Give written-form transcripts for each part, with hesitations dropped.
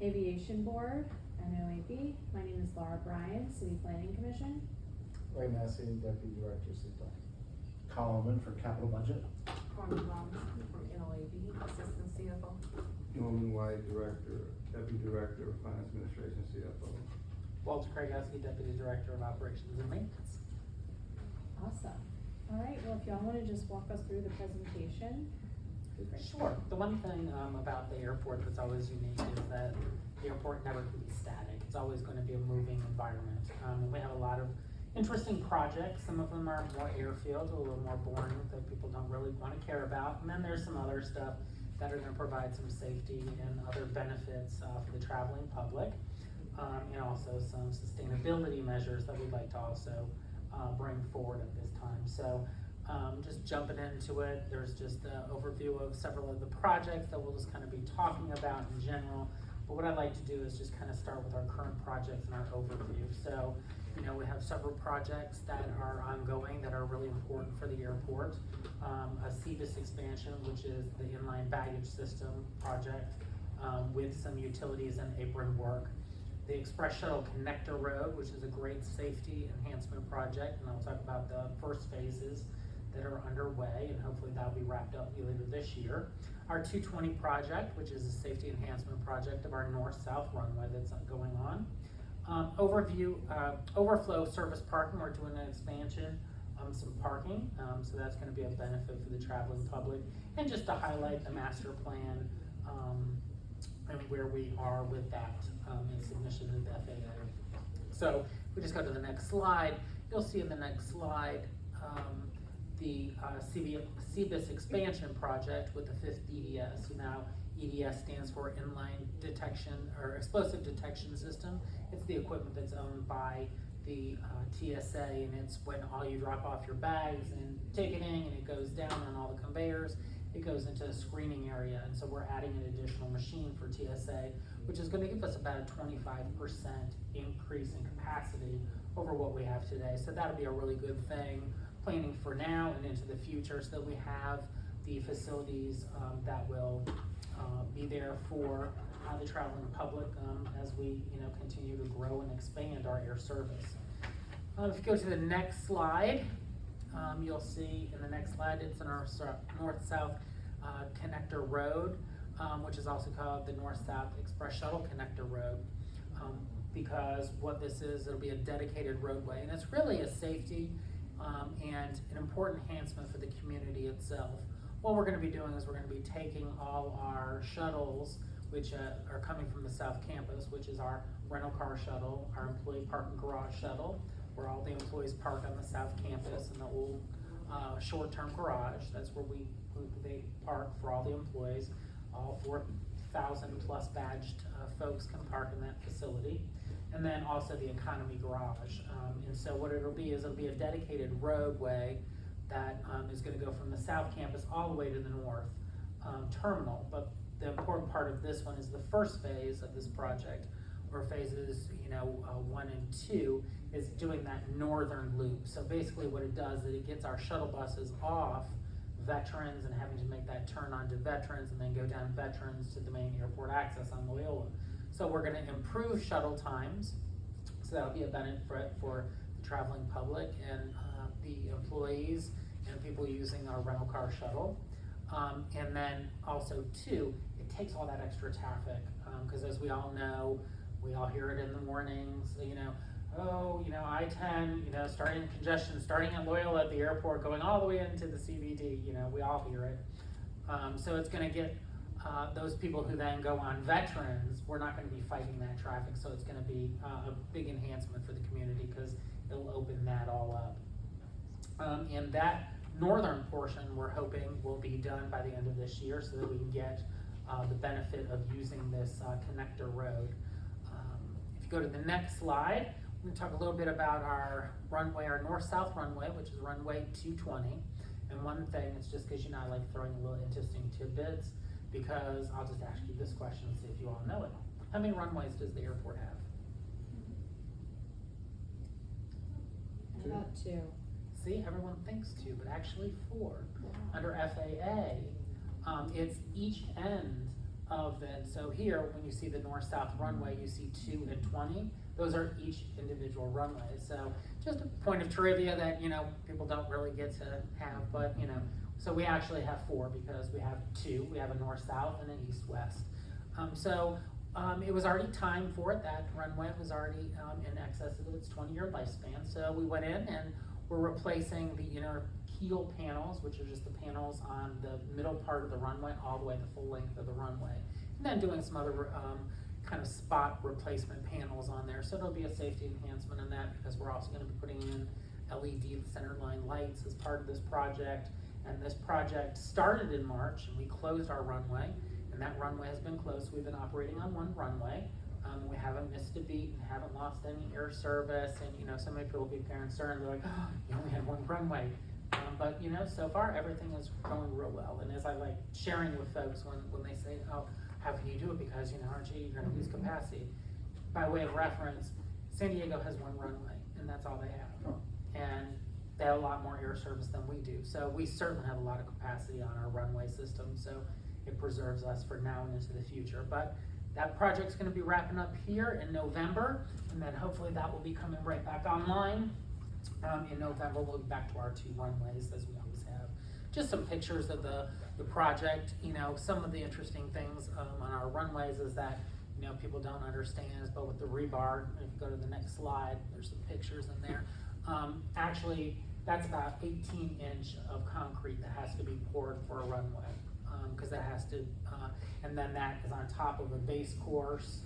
Aviation Board, NOAB. My name is Laura Bryan, City Planning Commission. Ray Massey, Deputy Director, City Planning. Coleman for capital budget. Carmen Robinson from NOAB, Assistant CFO. Norman White, Director, Deputy Director of Finance Administration, CFO. Walter Kragowski, Deputy Director of Operations and Maintenance. Awesome. All right, well, if y'all want to just walk us through the presentation. that'd be great. Sure. The one thing about the airport that's always unique is that the airport never can be static. It's always going to be a moving environment. And we have a lot of interesting projects. Some of them are more airfield, a little more boring that people don't really want to care about. And then there's some other stuff that are going to provide some safety and other benefits for the traveling public. And also some sustainability measures that we'd like to also bring forward at this time. So just jumping into it, there's just an overview of several of the projects that we'll just kind of be talking about in general. But what I'd like to do is just kind of start with our current projects and our overview. So, you know, we have several projects that are ongoing that are really important for the airport. A CBIS expansion, which is the inline baggage system project with some utilities and apron work. The Express Shuttle Connector Road, which is a great safety enhancement project, and I'll talk about the first phases that are underway, and hopefully that'll be wrapped up later this year. Our 220 project, which is a safety enhancement project of our north-south runway that's going on. Overflow service parking, we're doing an expansion, some parking, so that's going to be a benefit for the traveling public. And just to highlight the master plan and where we are with that in submission to the FAA. So we just go to the next slide. You'll see in the next slide the CBIS expansion project with the 5th EDS. So now EDS stands for Inline Detection or Explosive Detection System. It's the equipment that's owned by the TSA, and it's when all you drop off your bags and ticketing, and it goes down on all the conveyors, it goes into a screening area. And so we're adding an additional machine for TSA, which is going to give us about a 25% increase in capacity over what we have today. So that'll be a really good thing, planning for now and into the future, so that we have the facilities that will be there for the traveling public as we continue to grow and expand our air service. If you go to the next slide, you'll see in the next slide it's in our north-south connector road, which is also called the North-South Express Shuttle Connector Road, because what this is, it'll be a dedicated roadway, and it's really a safety and an important enhancement for the community itself. What we're going to be doing is we're going to be taking all our shuttles, which are coming from the South Campus, which is our rental car shuttle, our employee parking garage shuttle, where all the employees park on the South Campus in the old short-term garage. That's where they park for all the employees. All 4,000 plus badged folks can park in that facility. And then also the economy garage. And so what it'll be is it'll be a dedicated roadway that is going to go from the South Campus all the way to the north terminal. But the important part of this one is the first phase of this project, where phases 1 and 2 is doing that northern loop. So basically what it does is it gets our shuttle buses off Veterans and having to make that turn onto Veterans and then go down Veterans to the main airport access on Loyola. So we're going to improve shuttle times, so that'll be a benefit for the traveling public and the employees and people using our rental car shuttle. And then also too, it takes all that extra traffic, because as we all know, we all hear it in the mornings, I-10, starting congestion, starting at Loyola at the airport, going all the way into the CBD, we all hear it. So it's going to get those people who then go on Veterans, we're not going to be fighting that traffic, so it's going to be a big enhancement for the community because it'll open that all up. And that northern portion we're hoping will be done by the end of this year so that we can get the benefit of using this connector road. If you go to the next slide, we're going to talk a little bit about our runway, our north-south runway, which is runway 220. And one thing, it's just because I like throwing a little interesting tidbits, because I'll just ask you this question and see if you all know it. How many runways does the airport have? About 2. See, everyone thinks 2, but actually 4. Under FAA, it's each end of it. So here, when you see the north-south runway, you see 2 and 20. Those are each individual runways. So just a point of trivia that, people don't really get to have, but, so we actually have 4 because we have 2. We have a north-south and an east-west. It was already time for it. That runway was already in excess of its 20-year lifespan. So we went in and we're replacing the inner keel panels, which are just the panels on the middle part of the runway, all the way the full length of the runway. And then doing some other kind of spot replacement panels on there. So it'll be a safety enhancement in that, because we're also gonna be putting in LED centerline lights as part of this project. And this project started in March, and we closed our runway, and that runway has been closed. We've been operating on one runway. We haven't missed a beat and haven't lost any air service, and so many people get concerned, they're like, oh, you only had one runway. But so far everything is going real well. And as I like sharing with folks when they say, oh, how can you do it? Because aren't you're gonna lose capacity. By way of reference, San Diego has one runway, and that's all they have. And they have a lot more air service than we do. So we certainly have a lot of capacity on our runway system, so it preserves us for now and into the future. But that project's gonna be wrapping up here in November, and then hopefully that will be coming right back online. In November, we'll be back to our 2 runways as we always have. Just some pictures of the project. Some of the interesting things on our runways is that people don't understand, but with the rebar, if you go to the next slide, there's some pictures in there. Actually, that's about 18-inch of concrete that has to be poured for a runway, because that has to, and then that is on top of a base course.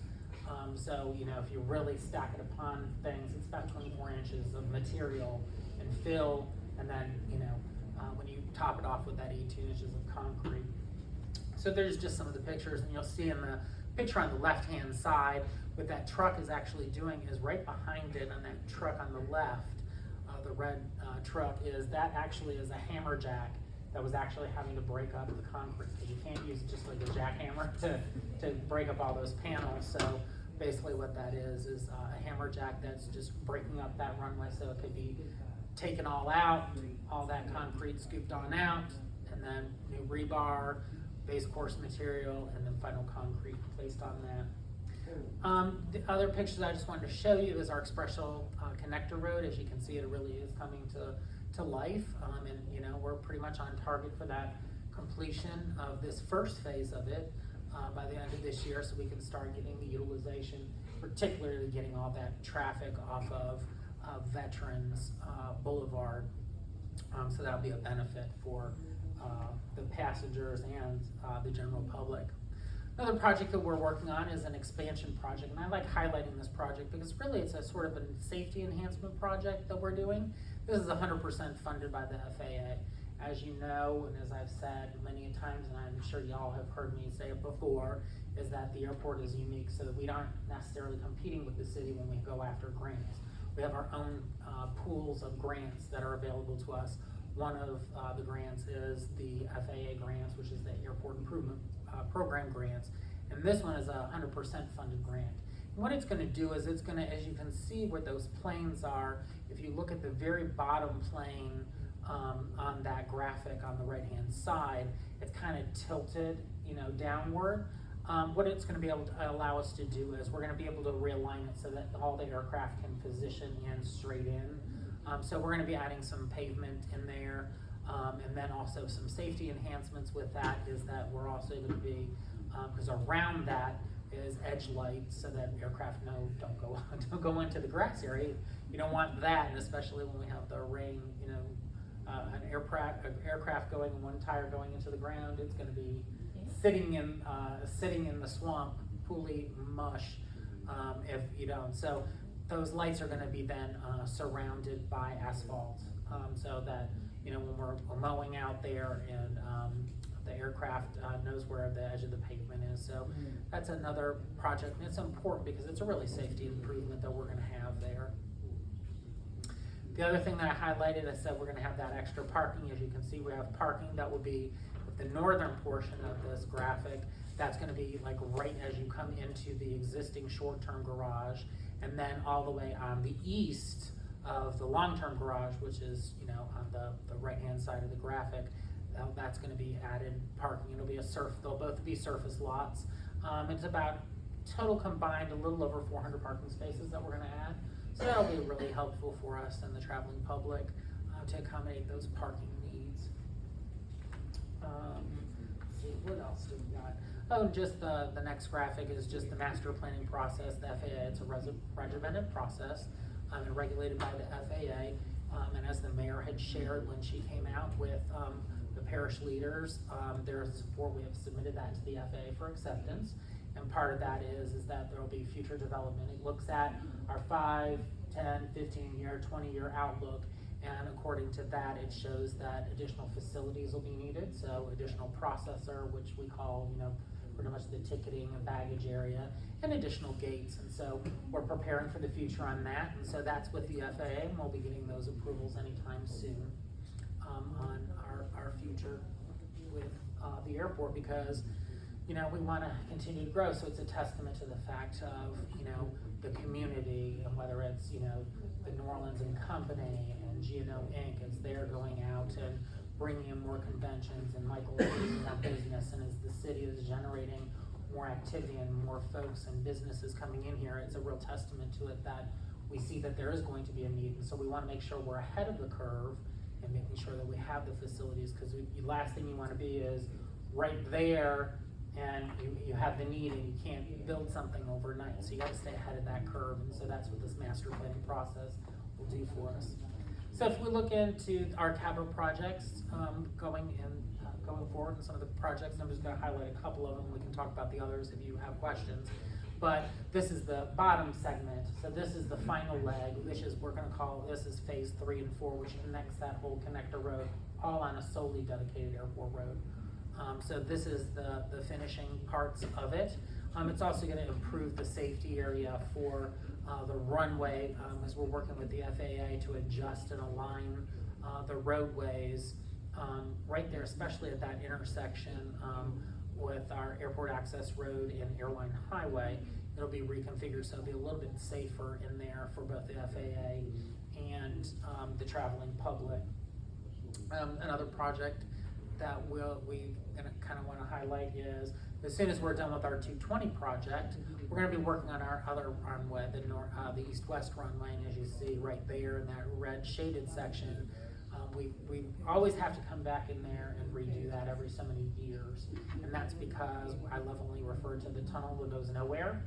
So, if you really stack it upon things, it's about 24 inches of material and fill, and then, when you top it off with that 18 inches of concrete. So there's just some of the pictures, and you'll see in the picture on the left-hand side, what that truck is actually doing is right behind it on that truck on the left, the red truck, that actually is a hammer jack that was actually having to break up the concrete, because you can't use just like a jackhammer to break up all those panels. So basically what that is a hammer jack that's just breaking up that runway so it could be taken all out, all that concrete scooped on out, and then new rebar, base course material, and then final concrete placed on that. The other pictures I just wanted to show you is our expressal connector road. As you can see, it really is coming to life, and we're pretty much on target for that completion of this first phase of it by the end of this year, so we can start getting the utilization, particularly getting all that traffic off of Veterans Boulevard. So that'll be a benefit for the passengers and the general public. Another project that we're working on is an expansion project, and I like highlighting this project because really it's a sort of a safety enhancement project that we're doing. This is 100% funded by the FAA. As you know, and as I've said many times, and I'm sure y'all have heard me say it before, is that the airport is unique, so that we aren't necessarily competing with the city when we go after grants. We have our own pools of grants that are available to us. One of the grants is the FAA grants, which is the Airport Improvement Program grants, and this one is a 100% funded grant. And what it's going to do is it's going to, as you can see where those planes are, if you look at the very bottom plane on that graphic on the right-hand side, it's kind of tilted, downward. What it's going to be able to allow us to do is we're going to be able to realign it so that all the aircraft can position in straight in. So we're going to be adding some pavement in there, and then also some safety enhancements with that is that we're also going to be, because around that is edge lights so that aircraft don't go into the grass area. You don't want that, and especially when we have the rain, an aircraft going and one tire going into the ground, it's going to be sitting in the swamp, pooly mush, if you don't. So those lights are going to be then surrounded by asphalt, so that when we're mowing out there and the aircraft knows where the edge of the pavement is. So that's another project, and it's important because it's a really safety improvement that we're going to have there. The other thing that I highlighted, I said we're going to have that extra parking. As you can see, we have parking that will be with the northern portion of this graphic. That's going to be like right as you come into the existing short-term garage, and then all the way on the east of the long-term garage, which is on the right-hand side of the graphic. that's gonna be added parking. It'll be they'll both be surface lots. It's about total combined a little over 400 parking spaces that we're gonna add. So that'll be really helpful for us and the traveling public to accommodate those parking needs. Let's see, what else do we got? Oh, just the next graphic is just the master planning process, the FAA. It's a regimented process and regulated by the FAA. And as the mayor had shared when she came out with the parish leaders, their support, we have submitted that to the FAA for acceptance. And part of that is that there will be future development. It looks at our 5, 10, 15-year, 20-year outlook. And according to that, it shows that additional facilities will be needed. So additional processor, which we call, pretty much the ticketing and baggage area, and additional gates. And so we're preparing for the future on that. And so that's with the FAA, and we'll be getting those approvals anytime soon on our future with the airport, because we want to continue to grow. So it's a testament to the fact of the community, and whether it's the New Orleans and Company and G&O Inc. as they're going out and bringing in more conventions, and Michael is doing more business, and as the city is generating more activity and more folks and businesses coming in here, it's a real testament to it that we see that there is going to be a need. And so we want to make sure we're ahead of the curve and making sure that we have the facilities, because the last thing you want to be is right there and you have the need and you can't build something overnight. So you got to stay ahead of that curve, and so that's what this master planning process will do for us. So if we look into our capital projects going forward, and some of the projects, and I'm just going to highlight a couple of them. We can talk about the others if you have questions. But this is the bottom segment. So this is the final leg, which is this is phase 3 and 4, which connects that whole connector road, all on a solely dedicated airport road. So this is the finishing parts of it. It's also going to improve the safety area for the runway, as we're working with the FAA to adjust and align the roadways right there, especially at that intersection with our airport access road and Airline Highway. It'll be reconfigured, so it'll be a little bit safer in there for both the FAA and the traveling public. Another project that we kind of want to highlight is, as soon as we're done with our 220 project, we're going to be working on our other runway, the east-west runway, and as you see right there in that red shaded section, we always have to come back in there and redo that every so many years. And that's because I lovingly refer to the tunnel that goes nowhere,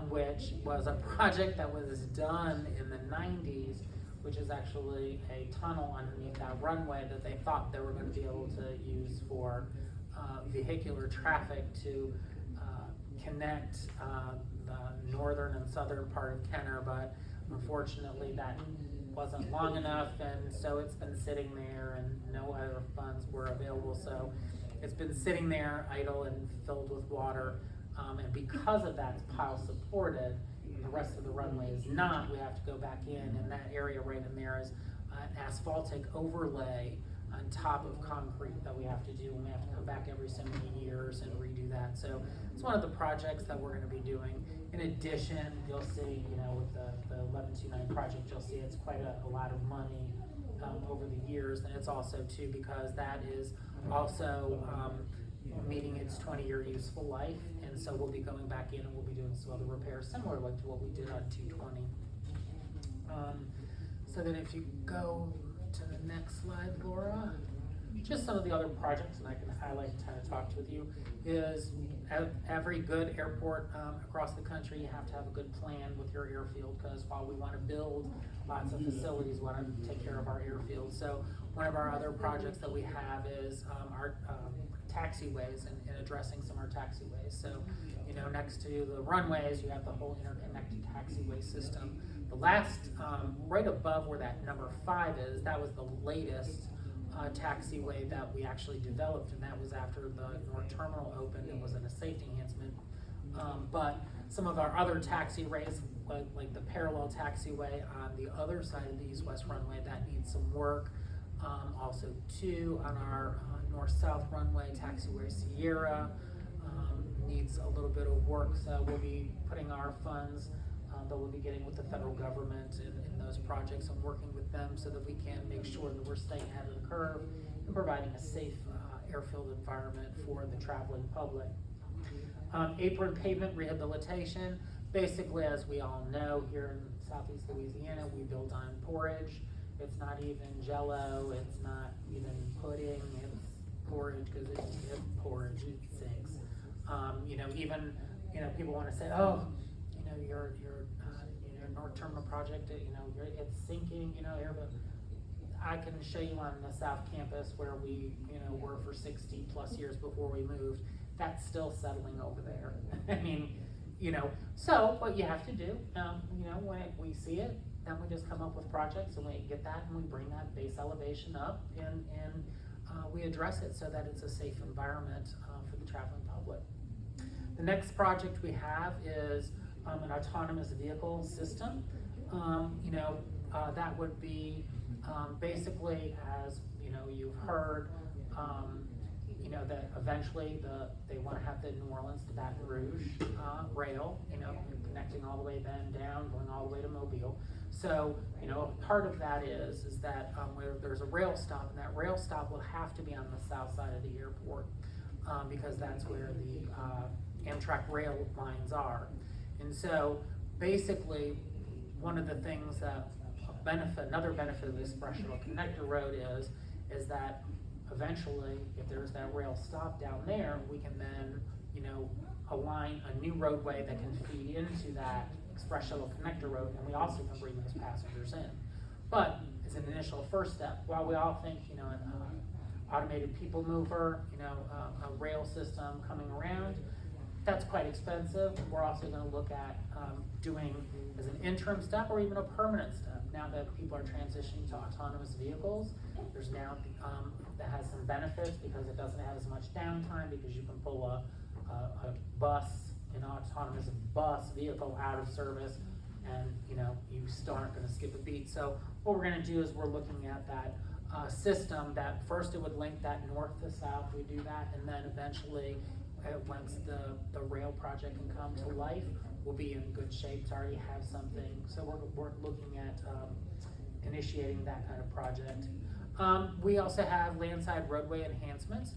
which was a project that was done in the 90s, which is actually a tunnel underneath that runway that they thought they were going to be able to use for vehicular traffic to connect the northern and southern part of Kenner, but unfortunately that wasn't long enough, and so it's been sitting there and no other funds were available. So it's been sitting there idle and filled with water, and because of that, it's pile supported. The rest of the runway is not. We have to go back in, and that area right in there is an asphaltic overlay on top of concrete that we have to do, and we have to come back every so many years and redo that. So it's one of the projects that we're going to be doing. In addition, you'll see, with the 1129 project, you'll see it's quite a lot of money over the years, and it's also too because that is also meeting its 20-year useful life, and so we'll be going back in and we'll be doing some other repairs similar to what we did on 220. So then if you go to the next slide, Laura, just some of the other projects, and I can highlight and kind of talk with you, is every good airport across the country, you have to have a good plan with your airfield, because while we want to build lots of facilities, we want to take care of our airfield. So one of our other projects that we have is our taxiways and addressing some of our taxiways. So, next to the runways, you have the whole interconnected taxiway system. The last, right above where that number 5 is, that was the latest taxiway that we actually developed, and that was after the North Terminal opened and was in a safety enhancement. But some of our other taxiways, like the parallel taxiway on the other side of the east-west runway, that needs some work. Also, too, on our north-south runway, taxiway Sierra needs a little bit of work, so we'll be putting our funds that we'll be getting with the federal government in those projects and working with them so that we can make sure that we're staying ahead of the curve and providing a safe airfield environment for the traveling public. Apron pavement rehabilitation, basically, as we all know, here in southeast Louisiana, we build on porridge. It's not even Jell-O, it's not even pudding, it's porridge, because it's porridge, it sinks. Even, people wanna say, oh, your North Terminal project, it's sinking, I can show you on the South Campus where we, were for 60 plus years before we moved. That's still settling over there. I mean, so what you have to do, when we see it, then we just come up with projects and we get that and we bring that base elevation up and we address it so that it's a safe environment for the traveling public. The next project we have is an autonomous vehicle system. That would be basically, as you've heard, that eventually they want to have the New Orleans to Baton Rouge rail, connecting all the way then down, going all the way to Mobile. So, part of that is that where there's a rail stop, and that rail stop will have to be on the south side of the airport because that's where the Amtrak rail lines are. And so, basically, one of the things that another benefit of this Special Connector Road is that eventually, if there's that rail stop down there, we can then, align a new roadway that can feed into that Express Shuttle Connector Road, and we also can bring those passengers in. But it's an initial first step. While we all think, an automated people mover, a rail system coming around, that's quite expensive. We're also going to look at doing as an interim step or even a permanent step. Now that people are transitioning to autonomous vehicles, there's now that has some benefits because it doesn't have as much downtime because you can pull a bus, an autonomous bus vehicle out of service, and you still aren't going to skip a beat. So what we're going to do is we're looking at that system that first it would link that north to south. We do that, and then eventually, once the rail project can come to life, we'll be in good shape to already have something. So we're looking at initiating that kind of project. We also have landside roadway enhancements.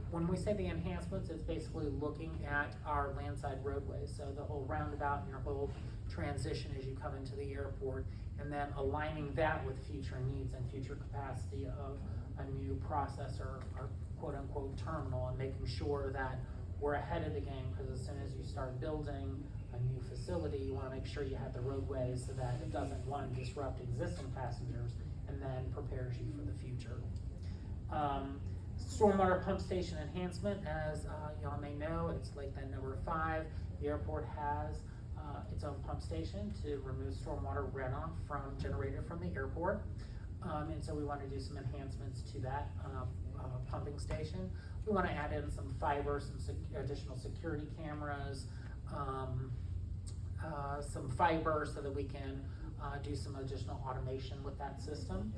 When we say the enhancements, it's basically looking at our landside roadways. So the whole roundabout and your whole transition as you come into the airport, and then aligning that with future needs and future capacity of a new processor or quote unquote terminal, and making sure that we're ahead of the game, because as soon as you start building a new facility, you want to make sure you have the roadways so that it doesn't, one, disrupt existing passengers, and then prepares you for the future. Stormwater pump station enhancement, as y'all may know, it's like that number 5. The airport has its own pump station to remove stormwater runoff generated from the airport. And so we want to do some enhancements to that pumping station. We want to add in some fiber, some additional security cameras, some fiber so that we can do some additional automation with that system.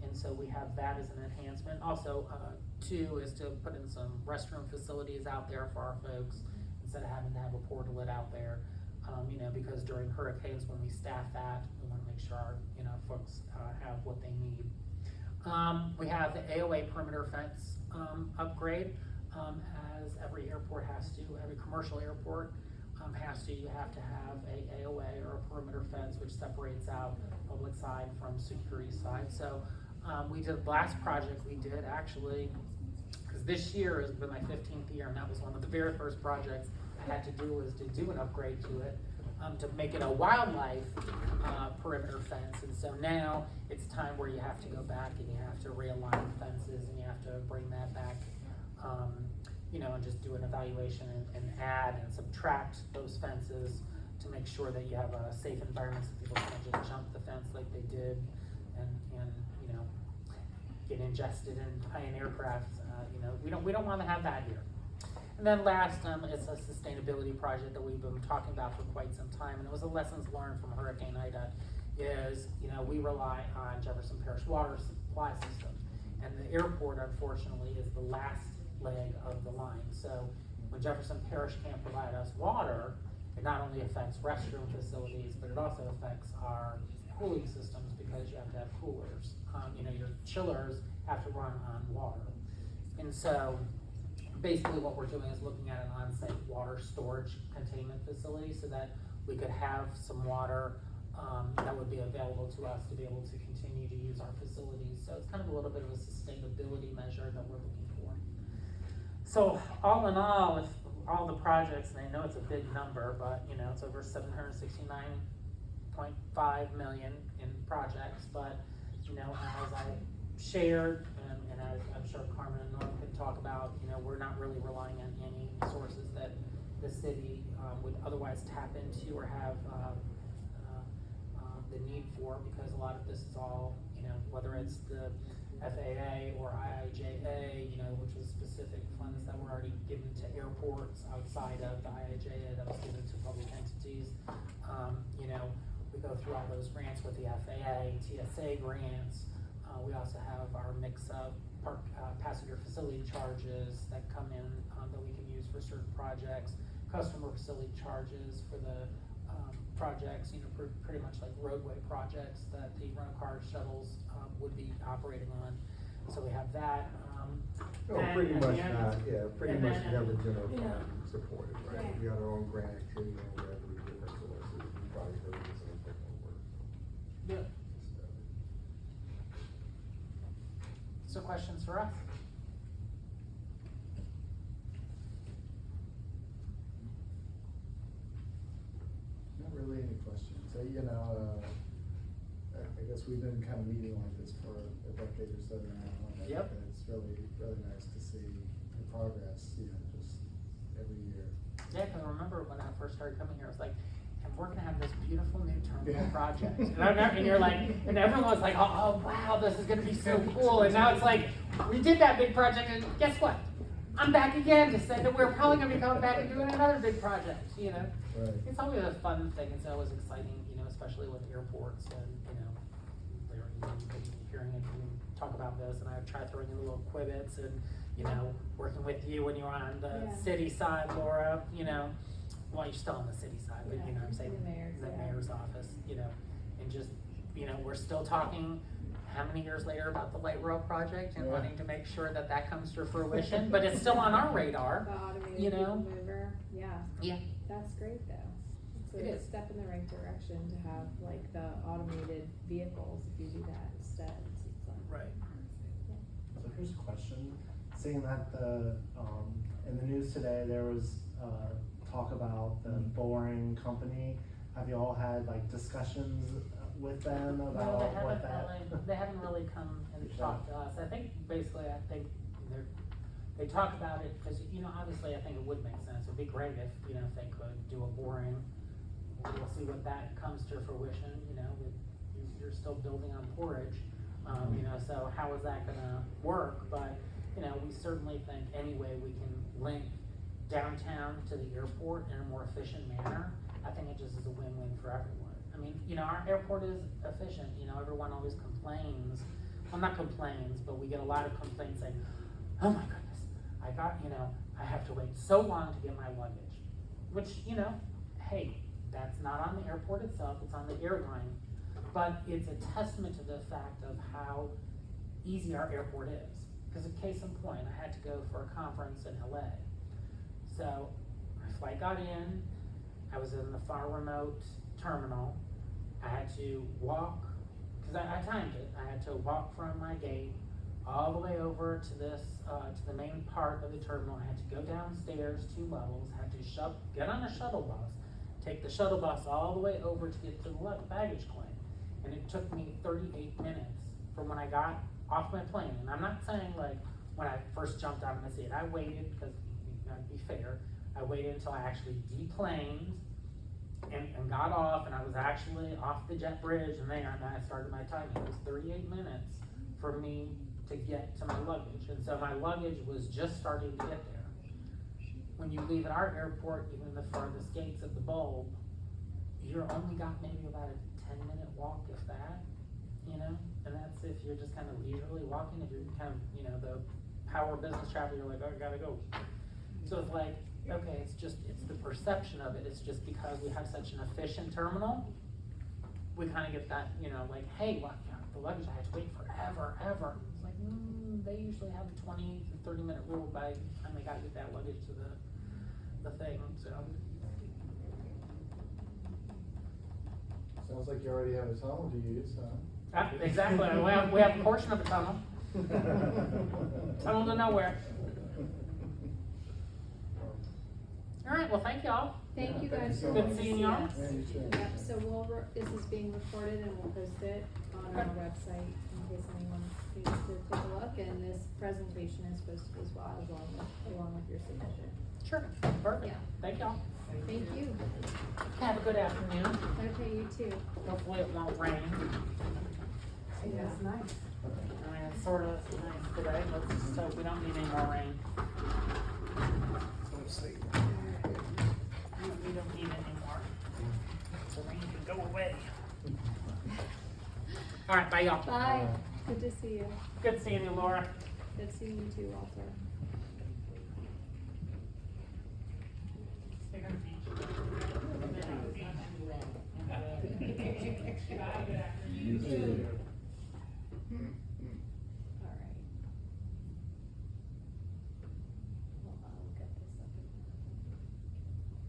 And so we have that as an enhancement. Also, 2 is to put in some restroom facilities out there for our folks instead of having to have a portalet out there. Because during hurricanes when we staff that, we want to make sure our folks have what they need. We have the AOA perimeter fence upgrade, as every airport has to, every commercial airport has to, you have to have a AOA or a perimeter fence which separates out public side from security side. So we did the last project we did actually, because this year has been my 15th year, and that was one of the very first projects I had to do, was to do an upgrade to it, to make it a wildlife perimeter fence. And so now it's time where you have to go back and you have to realign fences and you have to bring that back, and just do an evaluation and add and subtract those fences to make sure that you have a safe environment so people can't just jump the fence like they did and get ingested in high-end aircraft. We don't want to have that here. And then last, it's a sustainability project that we've been talking about for quite some time, and it was a lessons learned from Hurricane Ida. Is we rely on Jefferson Parish water supply system, and the airport, unfortunately, is the last leg of the line. So when Jefferson Parish can't provide us water, it not only affects restroom facilities, but it also affects our cooling systems because you have to have coolers. Your chillers have to run on water. And so, basically what we're doing is looking at an on-site water storage containment facility so that we could have some water that would be available to us to be able to continue to use our facilities. So it's kind of a little bit of a sustainability measure that we're looking for. So all in all, if all the projects, and I know it's a big number, but you know, it's over 769.5 million in projects, but you know, as I shared, and as I'm sure Carmen and Norm can talk about, you know, we're not really relying on any sources that the city would otherwise tap into or have the need for, because a lot of this is all, you know, whether it's the FAA or IIJA, you know, which was specific funds that were already given to airports outside of the IIJA that was given to public entities. You know, we go through all those grants with the FAA, TSA grants. We also have our mix of passenger facility charges that come in that we can use for certain projects, customer facility charges for the projects, you know, pretty much like roadway projects that the rental-car shuttles would be operating on. So we have that. No, pretty much then- not, yeah, pretty and much then- we have the general Yeah. fund supported, right? Yeah. We got our own grant activity and we have these different sources, we probably heard this in the work. Yeah. So questions for us? Not really any questions. You know, I guess we've been kind of meeting like this for a decade or so now. And Yep. It's really, really nice to see the progress, you know, just every year. Yeah, because I remember when I first started coming here, I was like, and we're gonna have this beautiful new terminal Yeah. project. And you're like, and everyone was like, oh wow, this is gonna be so cool. And now it's like, we did that big project and guess what? I'm back again to say that we're probably gonna be coming back and doing another big project, you know? Right. It's always a fun thing, it's always exciting, you know, especially with airports and, you know, hearing it, you talk about this, and I try throwing in little quibbits and, you know, working with you when you were on the Yeah. city side, Laura, you know, well, you're still on the city side, but you know what I'm saying? In the mayor's, yeah. mayor's office, you know, and just, you know, we're still talking how many years later about the light rail project and Yeah. wanting to make sure that that comes to fruition, but it's still on our radar, The automated you know? people mover, yeah, Yeah. that's great though. It's It a is. step in the right direction to have like the automated vehicles, if you do that instead, it seems like. Right. So here's a question, seeing that in the news today, there was, talk about the boring company, have you all had like discussions with them No, about they what haven't that? really, they haven't really come and Sure. talked to us. I think basically, they talk about it, cause you know, obviously, I think it would make sense. It'd be great if, you know, if they could do a boring. We'll see what that comes to fruition, you know, you're still building on porridge. You know, so how is that gonna work? But, you know, we certainly think any way we can link downtown to the airport in a more efficient manner, I think it just is a win-win for everyone. I mean, you know, our airport is efficient, you know, everyone always complains, well, not complains, but we get a lot of complaints saying, oh my goodness, I have to wait so long to get my luggage. Which, you know, hey, that's not on the airport itself, it's on the airline. But it's a testament to the fact of how easy our airport is. Because a case in point, I had to go for a conference in LA. So my flight got in, I was in the far remote terminal. I had to walk, because I timed it, I had to walk from my gate all the way over to this, to the main part of the terminal. I had to go downstairs 2 levels, had to get on a shuttle bus, take the shuttle bus all the way over to get to the baggage claim. And it took me 38 minutes from when I got off my plane. And I'm not saying like when I first jumped out of my seat. I waited, because you gotta be fair, I waited until I actually deplaned and got off, and I was actually off the jet bridge and then I started my timing. It was 38 minutes for me to get to my luggage. And so my luggage was just starting to get there. When you leave at our airport, even the farthest gates of the bulb, you're only got maybe about a 10-minute walk, if that, you know? And that's if you're just kind of leisurely walking. If you're kind of, you know, the power business travel, you're like, oh, I gotta go. So it's like, okay, it's the perception of it. It's just because we have such an efficient terminal, we kind of get that, you know, like, hey, what, the luggage, I had to wait forever. It's like, They usually have a 20 to 30 minute rule by the time they gotta get that luggage to the thing, so. Sounds like you already have a tunnel to use, huh? Exactly, we have a portion of a tunnel. Tunnel to nowhere. All right, well, thank y'all. Thank you Thank guys you for so coming much. to Good seeing see y'all. us. Yeah, you too. Yep, so this is being recorded and we'll post it on our Okay. website in case anyone needs to take a look, and this presentation is posted as well, along with your signature. Sure, perfect. Yeah. Thank y'all. Thank you. Have a good afternoon. Okay, you too. Hopefully it won't rain. Yeah, it's nice. I mean, it's sort of nice today, but let's just hope we don't need any more rain. Let's see. We don't need any more. The rain can go away. All right, bye y'all. Bye. Good to see you. Good seeing you, Laura. Good seeing you too, Walter. You too. All right. Well, I'll get this up again.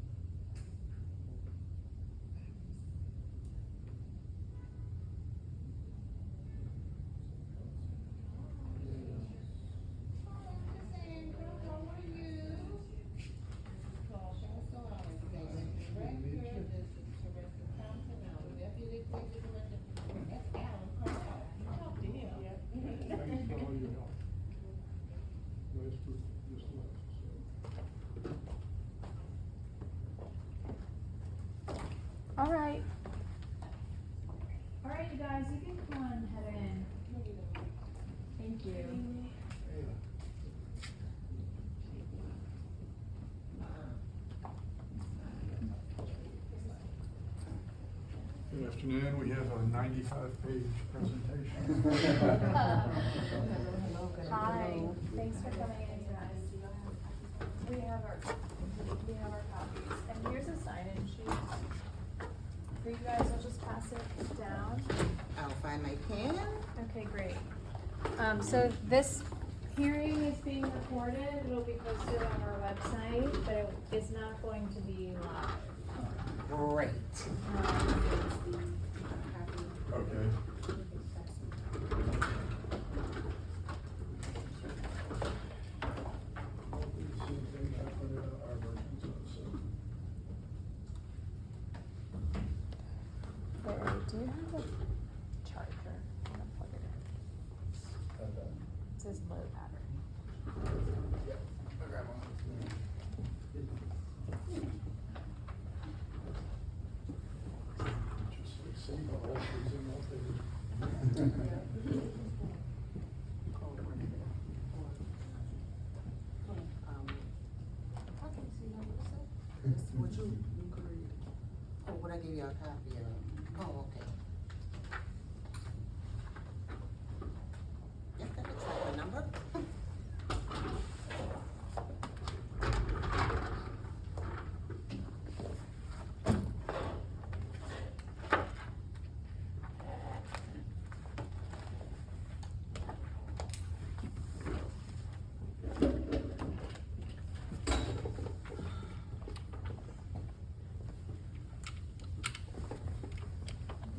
All right. All right, you guys, you can come on, head in. Thank you. Good afternoon, we have a 95-page presentation. Hi, thanks for coming in, guys. We have our copies, and here's a sign-in sheet. For you guys, I'll just pass it down. I'll find my pen. Okay, great. So this hearing is being recorded, it'll be posted on our website, but it is not going to be live. Great. Okay. But I do have a charger, I'm gonna plug it in. Okay. It says low battery. Yep. I'll grab one. Just like see the whole thing out there. What you agreed? Oh, what I gave you a copy of.